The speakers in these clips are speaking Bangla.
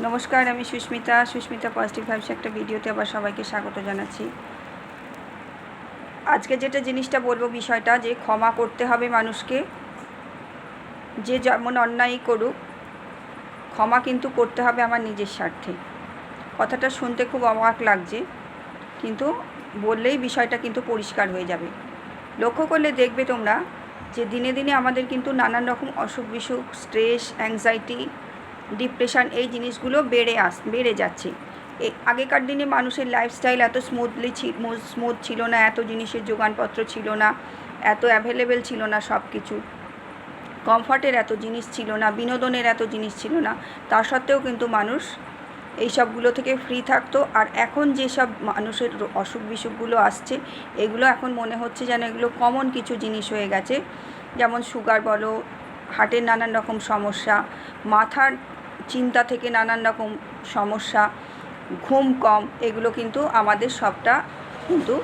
নমস্কার, আমি সুস্মিতা পজিটিভ ভাইবস একটা ভিডিওতে আবার সবাইকে স্বাগত জানাচ্ছি। আজকে যেটা জিনিসটা বলবো বিষয়টা যে ক্ষমা করতে হবে মানুষকে, যে যেমন অন্যায় করুক ক্ষমা কিন্তু করতে হবে আমার নিজের স্বার্থে। কথাটা শুনতে খুব অবাক লাগছে, কিন্তু বললেই বিষয়টা কিন্তু পরিষ্কার হয়ে যাবে। লক্ষ্য করলে দেখবে তোমরা যে দিনে দিনে আমাদের কিন্তু নানান রকম অসুখ বিসুখ, স্ট্রেস, অ্যাংজাইটি, ডিপ্রেশান এই জিনিসগুলো বেড়ে যাচ্ছে। আগেকার দিনে মানুষের লাইফস্টাইল এত স্মুথ ছিল না, এত জিনিসের যোগানপত্র ছিল না, এত অ্যাভেলেবেল ছিল না, সব কিছু কমফর্টের এত জিনিস ছিল না, বিনোদনের এত জিনিস ছিল না। তা সত্ত্বেও কিন্তু মানুষ এই সবগুলো থেকে ফ্রি থাকতো। আর এখন যেসব মানুষের অসুখ বিসুখগুলো আসছে, এগুলো এখন মনে হচ্ছে যেন এগুলো কমন কিছু জিনিস হয়ে গেছে। যেমন সুগার বলো, হার্টের নানান রকম সমস্যা, মাথার চিন্তা থেকে নানান রকম সমস্যা, ঘুম কম, এগুলো কিন্তু আমাদের সবটা কিন্তু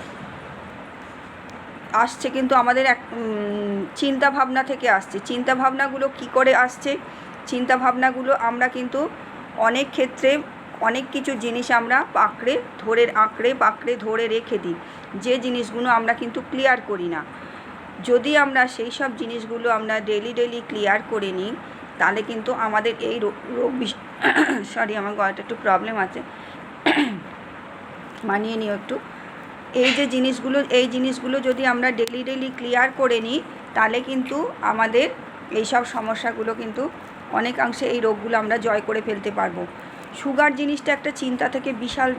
আসছে কিন্তু আমাদের এক চিন্তা ভাবনা থেকে আসছে। চিন্তা ভাবনাগুলো কী করে আসছে? চিন্তা ভাবনাগুলো আমরা কিন্তু অনেক ক্ষেত্রে অনেক কিছু জিনিস আমরা আঁকড়ে ধরে রেখে দিই, যে জিনিসগুলো আমরা কিন্তু ক্লিয়ার করি না। যদি আমরা সেই সব জিনিসগুলো আমরা ডেলি ক্লিয়ার করে নিই, তাহলে কিন্তু আমাদের এই রোগ সরি, আমার গলাটা একটু প্রবলেম আছে, মানিয়ে নিও একটু। এই জিনিসগুলো যদি আমরা ডেলি ক্লিয়ার করে নিই, তাহলে কিন্তু আমাদের এই সব সমস্যাগুলো কিন্তু অনেকাংশে, এই রোগগুলো আমরা জয় করে ফেলতে পারবো। সুগার জিনিসটা একটা চিন্তা থেকে বিশাল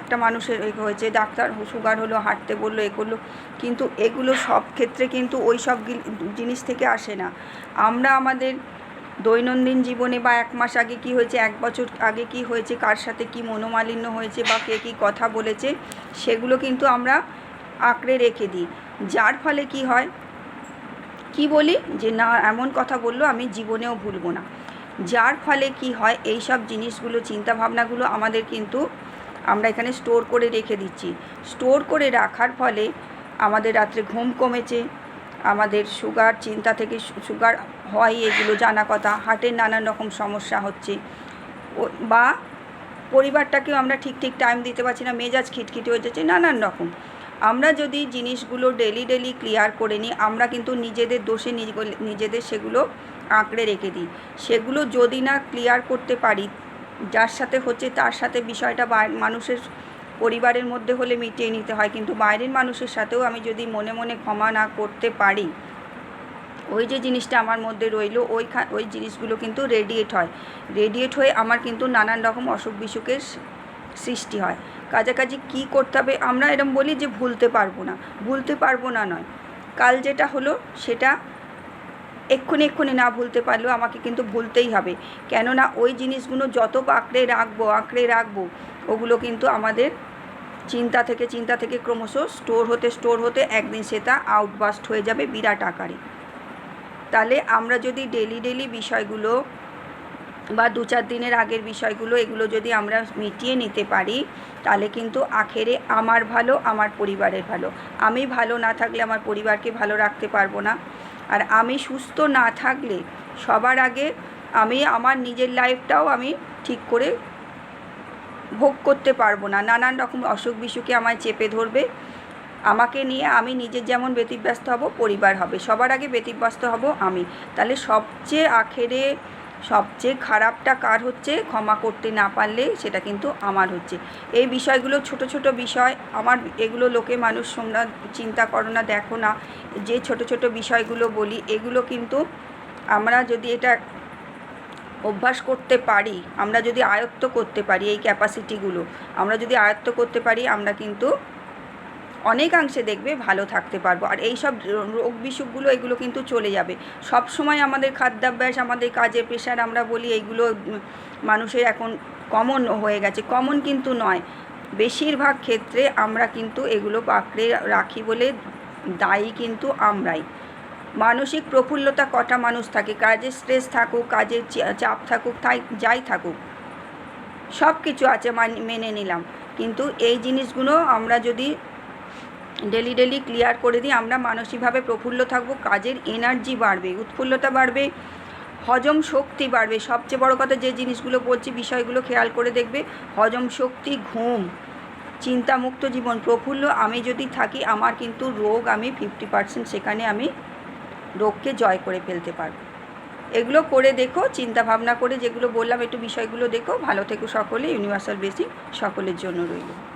একটা মানুষের হয়েছে, ডাক্তার সুগার হলো, হাঁটতে বললো, এ করলো, কিন্তু এগুলো সব ক্ষেত্রে কিন্তু ওই সব জিনিস থেকে আসে না। আমরা আমাদের দৈনন্দিন জীবনে বা 1 মাস আগে কী হয়েছে, 1 বছর আগে কী হয়েছে, কার সাথে কী মনোমালিন্য হয়েছে বা কে কী কথা বলেছে, সেগুলো কিন্তু আমরা আঁকড়ে রেখে দিই। যার ফলে কি হয়, কি বলি যে না, এমন কথা বললো, আমি জীবনেও ভুলবো না। যার ফলে কি হয়, এই সব জিনিসগুলো, চিন্তাভাবনাগুলো আমাদের কিন্তু আমরা এখানে স্টোর করে রেখে দিচ্ছি। স্টোর করে রাখার ফলে আমাদের রাত্রে ঘুম কমেছে, আমাদের সুগার, চিন্তা থেকে সুগার হয়, এগুলো জানা কথা। হার্টের নানান রকম সমস্যা হচ্ছে, বা পরিবারটাকেও আমরা ঠিক টাইম দিতে পারছি না, মেজাজ খিটখিটে হয়ে যাচ্ছে, নানান রকম। আমরা যদি জিনিসগুলো ডেলি ক্লিয়ার করে নিই, আমরা কিন্তু নিজেদের দোষে নিজেদের সেগুলো আঁকড়ে রেখে দিই। সেগুলো যদি না ক্লিয়ার করতে পারি, যার সাথে হচ্ছে তার সাথে বিষয়টা মানুষের পরিবারের মধ্যে হলে মিটিয়ে নিতে হয়, কিন্তু বাইরের মানুষের সাথেও আমি যদি মনে মনে ক্ষমা না করতে পারি, ওই যে জিনিসটা আমার মধ্যে রইল, ওই জিনিসগুলো কিন্তু রেডিয়েট হয়ে আমার কিন্তু নানান রকম অসুখ বিসুখের সৃষ্টি হয়। কাছাকাছি কী করতে হবে, আমরা এরকম বলি যে ভুলতে পারবো না নয়, কাল যেটা হলো সেটা এক্ষুনি না ভুলতে পারলেও আমাকে কিন্তু ভুলতেই হবে। কেননা ওই জিনিসগুলো যত আঁকড়ে রাখবো, ওগুলো কিন্তু আমাদের চিন্তা থেকে ক্রমশ স্টোর হতে একদিন সেটা আউটবাস্ট হয়ে যাবে বিরাট আকারে। তাহলে আমরা যদি ডেলি বিষয়গুলো বা 2-4 দিনের আগের বিষয়গুলো, এগুলো যদি আমরা মিটিয়ে নিতে পারি, তাহলে কিন্তু আখেরে আমার ভালো, আমার পরিবারের ভালো। আমি ভালো না থাকলে আমার পরিবারকে ভালো রাখতে পারবো না। আর আমি সুস্থ না থাকলে সবার আগে আমি আমার নিজের লাইফটাও আমি ঠিক করে ভোগ করতে পারবো না। নানান রকম অসুখ বিসুখে আমায় চেপে ধরবে, আমাকে নিয়ে আমি নিজের যেমন ব্যতিব্যস্ত হব, পরিবার হবে, সবার আগে ব্যতিব্যস্ত হব আমি। তাহলে সবচেয়ে খারাপটা কার হচ্ছে? ক্ষমা করতে না পারলে সেটা কিন্তু আমার হচ্ছে। এই বিষয়গুলো ছোট বিষয়, আমার এগুলো মানুষ তোমরা চিন্তা করো না, দেখো না, যে ছোট বিষয়গুলো বলি, এগুলো কিন্তু আমরা যদি এটা অভ্যাস করতে পারি, আমরা যদি আয়ত্ত করতে পারি, এই ক্যাপাসিটিগুলো আমরা যদি আয়ত্ত করতে পারি, আমরা কিন্তু অনেকাংশে দেখবে ভালো থাকতে পারবো। আর এই সব রোগ বিসুখগুলো, এগুলো কিন্তু চলে যাবে। সব সময় আমাদের খাদ্যাভ্যাস, আমাদের কাজের প্রেশার, আমরা বলি এইগুলো মানুষের এখন কমন হয়ে গেছে। কমন কিন্তু নয়, বেশিরভাগ ক্ষেত্রে আমরা কিন্তু এগুলো আঁকড়ে রাখি বলে দায়ী কিন্তু আমরাই। মানসিক প্রফুল্লতা কটা মানুষ থাকে? কাজের স্ট্রেস থাকুক, কাজের চাপ থাকুক, যাই থাকুক, সব কিছু আছে, মেনে নিলাম, কিন্তু এই জিনিসগুলো আমরা যদি ডেলি ক্লিয়ার করে দিই, আমরা মানসিকভাবে প্রফুল্ল থাকবো, কাজের এনার্জি বাড়বে, উৎফুল্লতা বাড়বে, হজম শক্তি বাড়বে। সবচেয়ে বড় কথা, যে জিনিসগুলো বলছি বিষয়গুলো খেয়াল করে দেখবে। হজম শক্তি, ঘুম, চিন্তামুক্ত জীবন, প্রফুল্ল আমি যদি থাকি, আমার কিন্তু রোগ আমি 50% সেখানে আমি রোগকে জয় করে ফেলতে পারবো। এগুলো করে দেখো, চিন্তা ভাবনা করে যেগুলো বললাম একটু বিষয়গুলো দেখো। ভালো থেকো সকলে। ইউনিভার্সাল ব্লেসিং সকলের জন্য রইল।